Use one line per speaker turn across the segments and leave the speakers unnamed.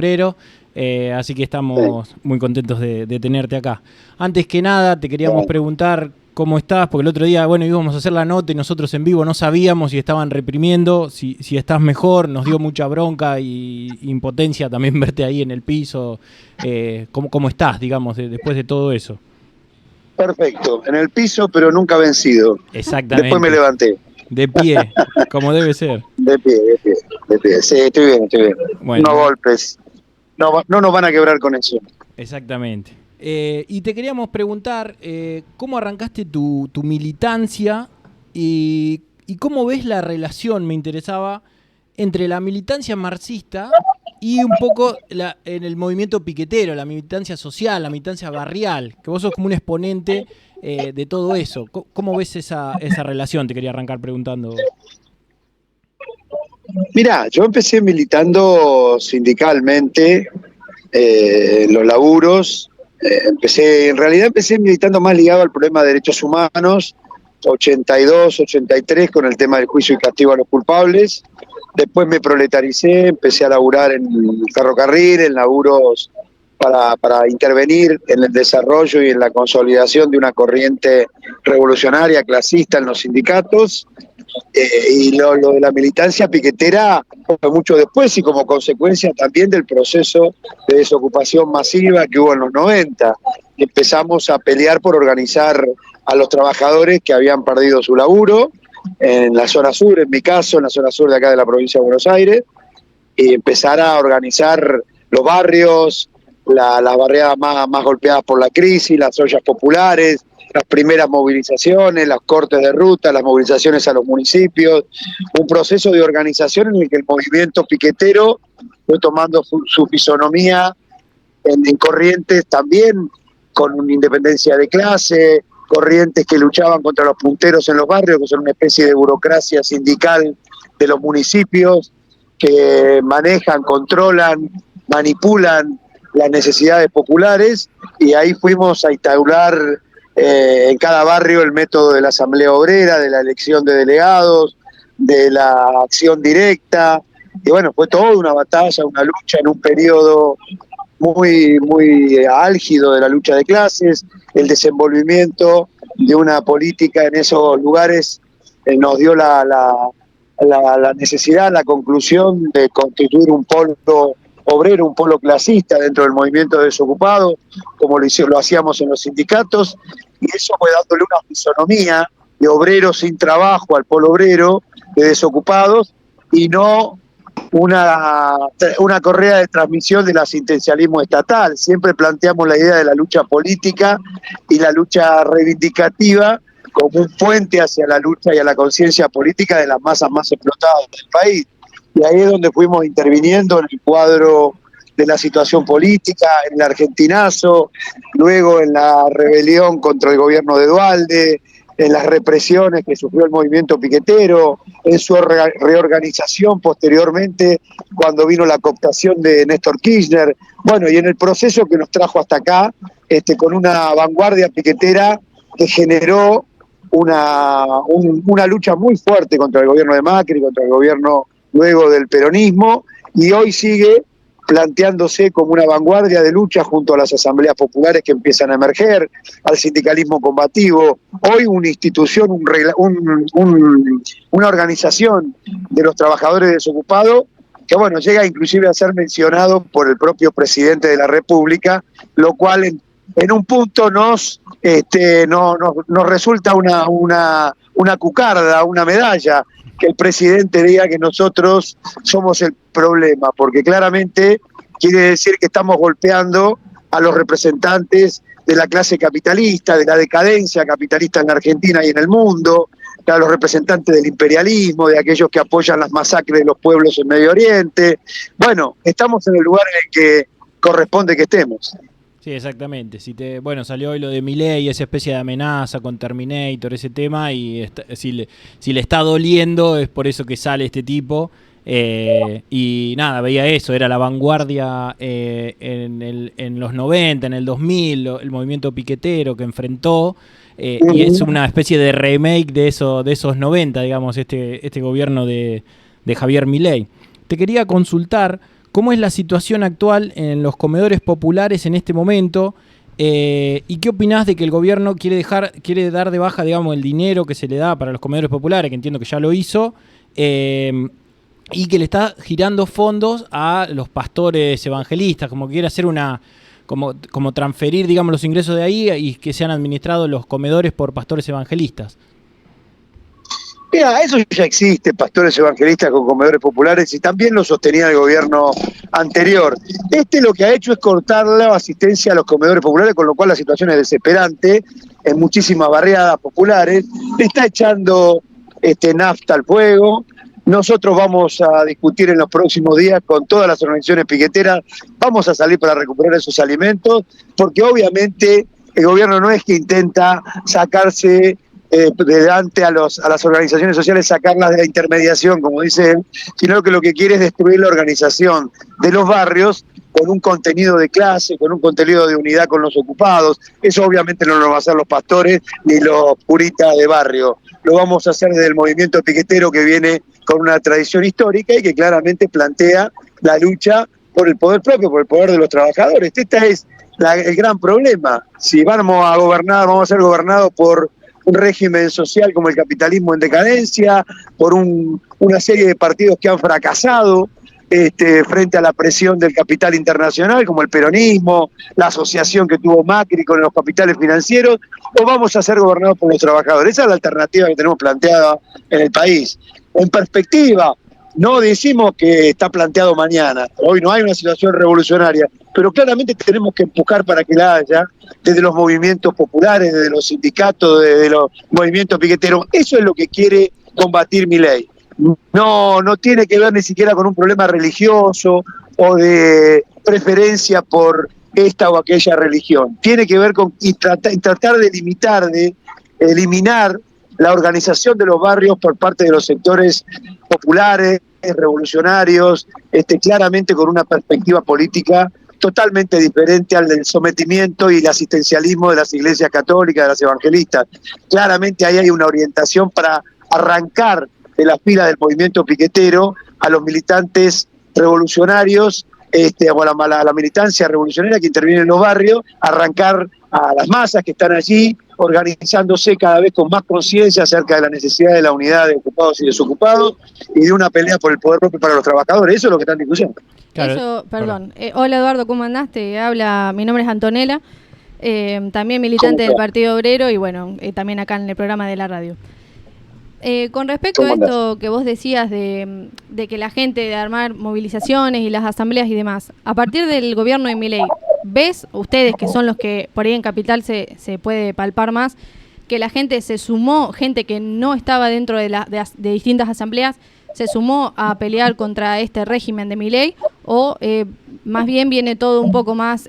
febrero, así que estamos muy contentos de tenerte acá. Antes que nada, te queríamos preguntar cómo estás, porque el otro día, bueno, íbamos a hacer la nota y nosotros en vivo no sabíamos si estaban reprimiendo, si estás mejor, nos dio mucha bronca y impotencia también verte ahí en el piso. ¿Cómo estás, digamos, después de todo eso?
Perfecto, en el piso, pero nunca vencido.
Exactamente.
Después me levanté.
De pie, como debe ser.
De pie, de pie, de pie. Sí, estoy bien, estoy bien.
Bueno,
Unos golpes. No nos van a quebrar con eso.
Exactamente. Y te queríamos preguntar, ¿cómo arrancaste tu militancia y cómo ves la relación, me interesaba, entre la militancia marxista y un poco en el movimiento piquetero, la militancia social, la militancia barrial, que vos sos como un exponente de todo eso? ¿Cómo ves esa relación? Te quería arrancar preguntando.
Mirá, yo empecé militando sindicalmente en los laburos. En realidad empecé militando más ligado al problema de derechos humanos, 82, 83, con el tema del juicio y castigo a los culpables. Después me proletaricé, empecé a laburar en el ferrocarril, en laburos para intervenir en el desarrollo y en la consolidación de una corriente revolucionaria, clasista en los sindicatos. Y lo de la militancia piquetera fue mucho después y como consecuencia también del proceso de desocupación masiva que hubo en los 90. Empezamos a pelear por organizar a los trabajadores que habían perdido su laburo en la zona sur, en mi caso, en la zona sur de acá de la provincia de Buenos Aires, y empezar a organizar los barrios, las barriadas más golpeadas por la crisis, las ollas populares, las primeras movilizaciones, los cortes de ruta, las movilizaciones a los municipios, un proceso de organización en el que el movimiento piquetero fue tomando su fisonomía en corrientes también con una independencia de clase, corrientes que luchaban contra los punteros en los barrios, que son una especie de burocracia sindical de los municipios, que manejan, controlan, manipulan las necesidades populares, y ahí fuimos a instaurar en cada barrio el método de la asamblea obrera, de la elección de delegados, de la acción directa, y bueno, fue toda una batalla, una lucha en un periodo muy álgido de la lucha de clases. El desenvolvimiento de una política en esos lugares nos dio la necesidad, la conclusión de constituir un polo obrero, un polo clasista dentro del movimiento desocupado, como lo hacíamos en los sindicatos, y eso fue dándole una fisonomía de obreros sin trabajo al polo obrero, de desocupados, y no una correa de transmisión del asistencialismo estatal. Siempre planteamos la idea de la lucha política y la lucha reivindicativa como un puente hacia la lucha y a la conciencia política de las masas más explotadas del país. Y ahí es donde fuimos interviniendo en el cuadro de la situación política, en el argentinazo, luego en la rebelión contra el gobierno de Duhalde, en las represiones que sufrió el movimiento piquetero, en su reorganización posteriormente cuando vino la cooptación de Néstor Kirchner, bueno, y en el proceso que nos trajo hasta acá, con una vanguardia piquetera que generó una lucha muy fuerte contra el gobierno de Macri, contra el gobierno luego del peronismo, y hoy sigue planteándose como una vanguardia de lucha junto a las asambleas populares que empiezan a emerger, al sindicalismo combativo, hoy una institución, una organización de los trabajadores desocupados, que bueno, llega inclusive a ser mencionado por el propio presidente de la República, lo cual en un punto nos resulta una cucarda, una medalla, que el presidente diga que nosotros somos el problema, porque claramente quiere decir que estamos golpeando a los representantes de la clase capitalista, de la decadencia capitalista en la Argentina y en el mundo, a los representantes del imperialismo, de aquellos que apoyan las masacres de los pueblos en Medio Oriente. Bueno, estamos en el lugar en el que corresponde que estemos.
Sí, exactamente. Bueno, salió hoy lo de Milei, esa especie de amenaza con Terminator, ese tema, y si le está doliendo es por eso que sale este tipo. Y nada, veía eso, era la vanguardia en los 90, en el 2000, el movimiento piquetero que enfrentó, y es una especie de remake de esos 90, digamos, este gobierno de Javier Milei. Te quería consultar ¿cómo es la situación actual en los comedores populares en este momento? ¿Y qué opinás de que el gobierno quiere dar de baja, digamos, el dinero que se le da para los comedores populares, que entiendo que ya lo hizo, y que le está girando fondos a los pastores evangelistas, como que quiere hacer como transferir, digamos, los ingresos de ahí y que sean administrados los comedores por pastores evangelistas?
Mira, eso ya existe, pastores evangelistas con comedores populares, y también lo sostenía el gobierno anterior. Lo que ha hecho es cortar la asistencia a los comedores populares, con lo cual la situación es desesperante en muchísimas barriadas populares. Le está echando nafta al fuego. Nosotros vamos a discutir en los próximos días con todas las organizaciones piqueteras, vamos a salir para recuperar esos alimentos, porque obviamente el gobierno no es que intenta sacarse delante a las organizaciones sociales, sacarlas de la intermediación, como dice él, sino que lo que quiere es destruir la organización de los barrios con un contenido de clase, con un contenido de unidad con los ocupados. Eso obviamente no lo van a hacer los pastores ni los puristas de barrio. Lo vamos a hacer desde el movimiento piquetero, que viene con una tradición histórica y que claramente plantea la lucha por el poder propio, por el poder de los trabajadores. Este es el gran problema. Si vamos a ser gobernados por un régimen social como el capitalismo en decadencia, por una serie de partidos que han fracasado frente a la presión del capital internacional, como el peronismo, la asociación que tuvo Macri con los capitales financieros, o vamos a ser gobernados por los trabajadores. Esa es la alternativa que tenemos planteada en el país. En perspectiva, no decimos que está planteado mañana, hoy no hay una situación revolucionaria, pero claramente tenemos que empujar para que la haya, desde los movimientos populares, desde los sindicatos, desde los movimientos piqueteros. Eso es lo que quiere combatir Milei. No tiene que ver ni siquiera con un problema religioso o de preferencia por esta o aquella religión. Tiene que ver con tratar de eliminar la organización de los barrios por parte de los sectores populares, revolucionarios, claramente con una perspectiva política totalmente diferente al del sometimiento y el asistencialismo de las iglesias católicas, de las evangelistas. Claramente ahí hay una orientación para arrancar de la fila del movimiento piquetero a los militantes revolucionarios, o a la militancia revolucionaria que interviene en los barrios, arrancar a las masas que están allí, organizándose cada vez con más conciencia acerca de la necesidad de la unidad de ocupados y desocupados y de una pelea por el poder propio para los trabajadores. Eso es lo que está en discusión.
Claro.
Eso, perdón. Hola Eduardo, ¿cómo andás? Mi nombre es Antonella, también militante del Partido Obrero y bueno, también acá en el programa de la radio. Con respecto a esto que vos decías de que la gente de armar movilizaciones y las asambleas y demás, a partir del gobierno de Milei, ¿ves ustedes, que son los que por ahí en Capital se puede palpar más, que la gente se sumó, gente que no estaba dentro de distintas asambleas, se sumó a pelear contra este régimen de Milei, o más bien viene todo un poco más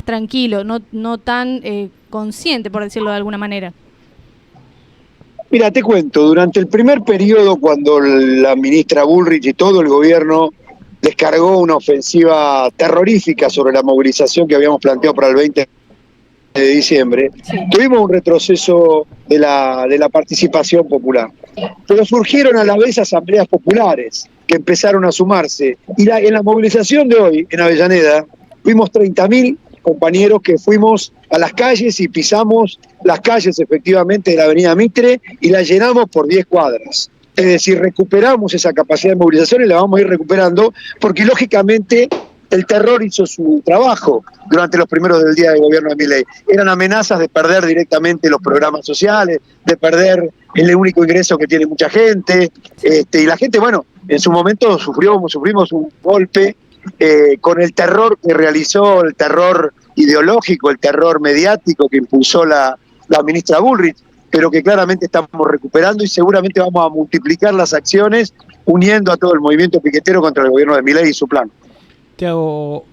tranquilo, no tan consciente, por decirlo de alguna manera?
Mira, te cuento, durante el primer periodo, cuando la ministra Bullrich y todo el gobierno descargó una ofensiva terrorífica sobre la movilización que habíamos planteado para el 20 de diciembre, sí, tuvimos un retroceso de la participación popular. Pero surgieron a la vez asambleas populares que empezaron a sumarse. Y en la movilización de hoy, en Avellaneda, fuimos 30.000 compañeros que fuimos a las calles y pisamos las calles efectivamente de la avenida Mitre y la llenamos por 10 cuadras. Es decir, recuperamos esa capacidad de movilización y la vamos a ir recuperando porque lógicamente el terror hizo su trabajo durante los primeros del día de gobierno de Milei. Eran amenazas de perder directamente los programas sociales, de perder el único ingreso que tiene mucha gente, y la gente, bueno, en su momento sufrimos un golpe con el terror que realizó, el terror ideológico, el terror mediático que impulsó la ministra Bullrich, pero que claramente estamos recuperando y seguramente vamos a multiplicar las acciones uniendo a todo el movimiento piquetero contra el gobierno de Milei y su plan.
Te hago,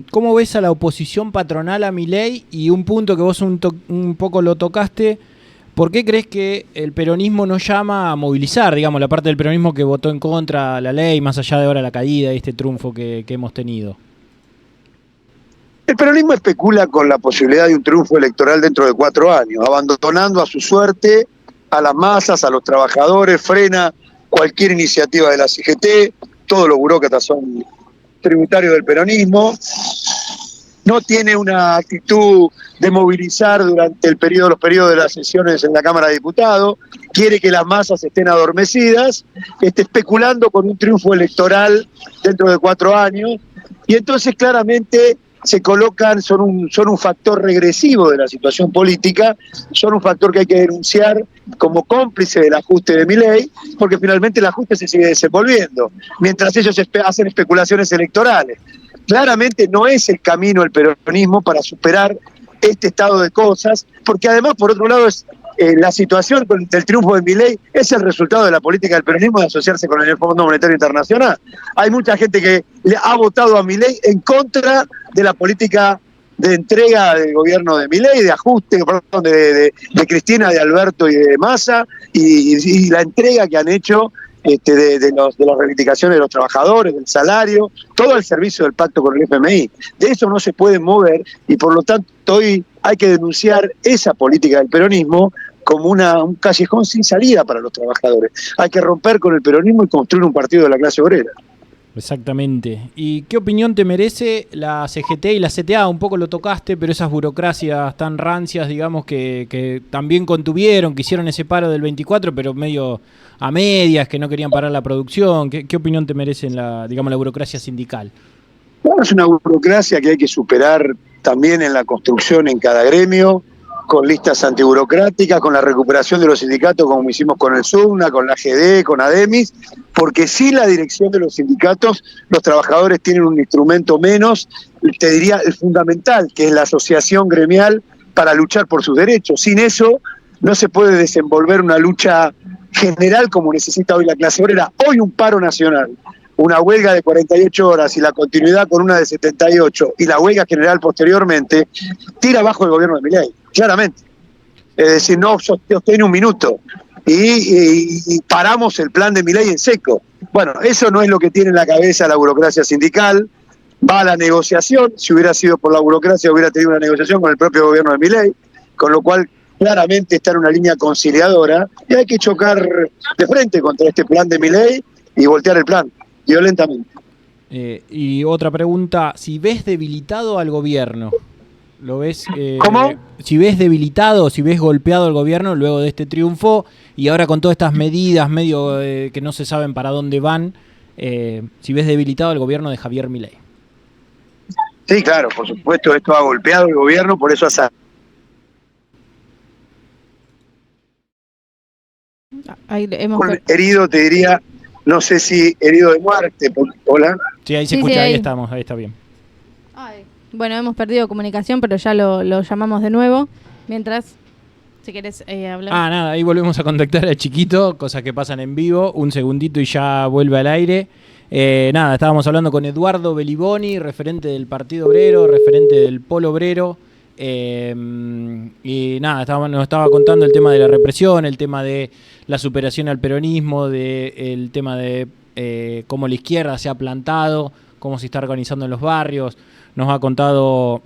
¿cómo ves a la oposición patronal a Milei? Y un punto que vos un poco lo tocaste, ¿por qué crees que el peronismo no llama a movilizar, digamos, la parte del peronismo que votó en contra de la ley, más allá de ahora la caída y este triunfo que hemos tenido?
El peronismo especula con la posibilidad de un triunfo electoral dentro de 4 años, abandonando a su suerte a las masas, a los trabajadores, frena cualquier iniciativa de la CGT, todos los burócratas son tributario del peronismo, no tiene una actitud de movilizar durante los periodos de las sesiones en la Cámara de Diputados, quiere que las masas estén adormecidas, especulando con un triunfo electoral dentro de 4 años, y entonces claramente se colocan, son un factor regresivo de la situación política, son un factor que hay que denunciar como cómplice del ajuste de Milei, porque finalmente el ajuste se sigue desenvolviendo, mientras ellos hacen especulaciones electorales. Claramente no es el camino el peronismo para superar este estado de cosas, porque además, por otro lado, la situación del triunfo de Milei es el resultado de la política del peronismo de asociarse con el Fondo Monetario Internacional. Hay mucha gente que le ha votado a Milei en contra de la política de entrega del gobierno de Milei, de ajuste, perdón, de Cristina, de Alberto y de Massa, y la entrega que han hecho de las reivindicaciones de los trabajadores, del salario, todo el servicio del pacto con el FMI. De eso no se puede mover, y por lo tanto hoy hay que denunciar esa política del peronismo como un callejón sin salida para los trabajadores. Hay que romper con el peronismo y construir un partido de la clase obrera.
Exactamente. ¿Y qué opinión te merece la CGT y la CTA? Un poco lo tocaste, pero esas burocracias tan rancias, digamos, que también contuvieron, que hicieron ese paro del 24, pero medio a medias, que no querían parar la producción. ¿Qué opinión te merece la burocracia sindical?
Bueno, es una burocracia que hay que superar también en la construcción en cada gremio, con listas antiburocráticas, con la recuperación de los sindicatos como hicimos con el SUNA, con la AGD, con ADEMIS, porque sin la dirección de los sindicatos, los trabajadores tienen un instrumento menos, te diría el fundamental, que es la asociación gremial para luchar por sus derechos. Sin eso no se puede desenvolver una lucha general como necesita hoy la clase obrera. Hoy un paro nacional, una huelga de 48 horas y la continuidad con una de 78 y la huelga general posteriormente, tira abajo el gobierno de Milei, claramente. Es decir, no sostiene un minuto y paramos el plan de Milei en seco. Bueno, eso no es lo que tiene en la cabeza la burocracia sindical. Va a la negociación, si hubiera sido por la burocracia hubiera tenido una negociación con el propio gobierno de Milei, con lo cual claramente está en una línea conciliadora y hay que chocar de frente contra este plan de Milei y voltear el plan violentamente.
Y otra pregunta, si ves debilitado al gobierno, ¿lo ves?
¿Cómo?
Si ves debilitado, si ves golpeado al gobierno luego de este triunfo y ahora con todas estas medidas medio que no se saben para dónde van, si ves debilitado al gobierno de Javier Milei.
Sí, claro, por supuesto, esto ha golpeado el gobierno, por eso herido, te diría, no sé si herido de muerte. Hola.
Sí, ahí se escucha, ahí estamos, ahí está bien.
Ay. Bueno, hemos perdido comunicación, pero ya lo llamamos de nuevo. Mientras, si querés hablar.
Nada, ahí volvemos a contactar a Chiquito, cosas que pasan en vivo, un segundito y ya vuelve al aire. Nada, estábamos hablando con Eduardo Beliboni, referente del Partido Obrero, referente del Polo Obrero. Y nada, nos estaba contando el tema de la represión, el tema de la superación al peronismo, el tema de cómo la izquierda se ha plantado, cómo se está organizando en los barrios. Nos ha contado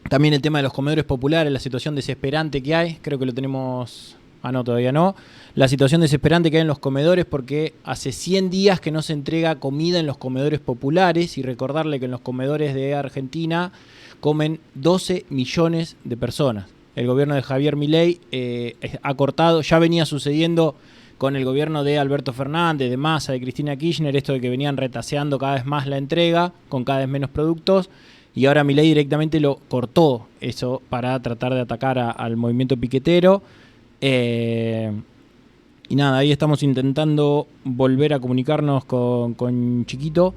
también el tema de los comedores populares, la situación desesperante que hay. Creo que lo tenemos... no, todavía no. La situación desesperante que hay en los comedores porque hace 100 días que no se entrega comida en los comedores populares, y recordarle que en los comedores de Argentina comen 12 millones de personas. El gobierno de Javier Milei ha cortado, ya venía sucediendo con el gobierno de Alberto Fernández, de Massa, de Cristina Kirchner, esto de que venían retaseando cada vez más la entrega, con cada vez menos productos, y ahora Milei directamente lo cortó eso para tratar de atacar al movimiento piquetero. Y nada, ahí estamos intentando volver a comunicarnos con Chiquito,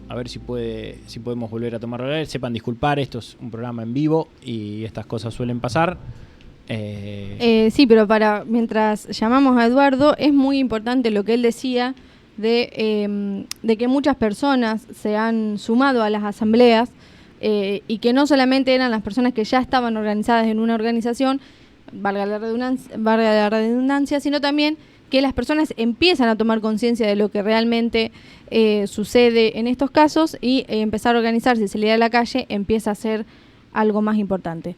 a ver si podemos volver a tomarlo. Sepan disculpar, esto es un programa en vivo y estas cosas suelen pasar.
Sí, pero mientras llamamos a Eduardo, es muy importante lo que él decía de que muchas personas se han sumado a las asambleas y que no solamente eran las personas que ya estaban organizadas en una organización, valga la redundancia, sino también que las personas empiezan a tomar conciencia de lo que realmente sucede en estos casos y empezar a organizarse y salir a la calle empieza a ser algo más importante.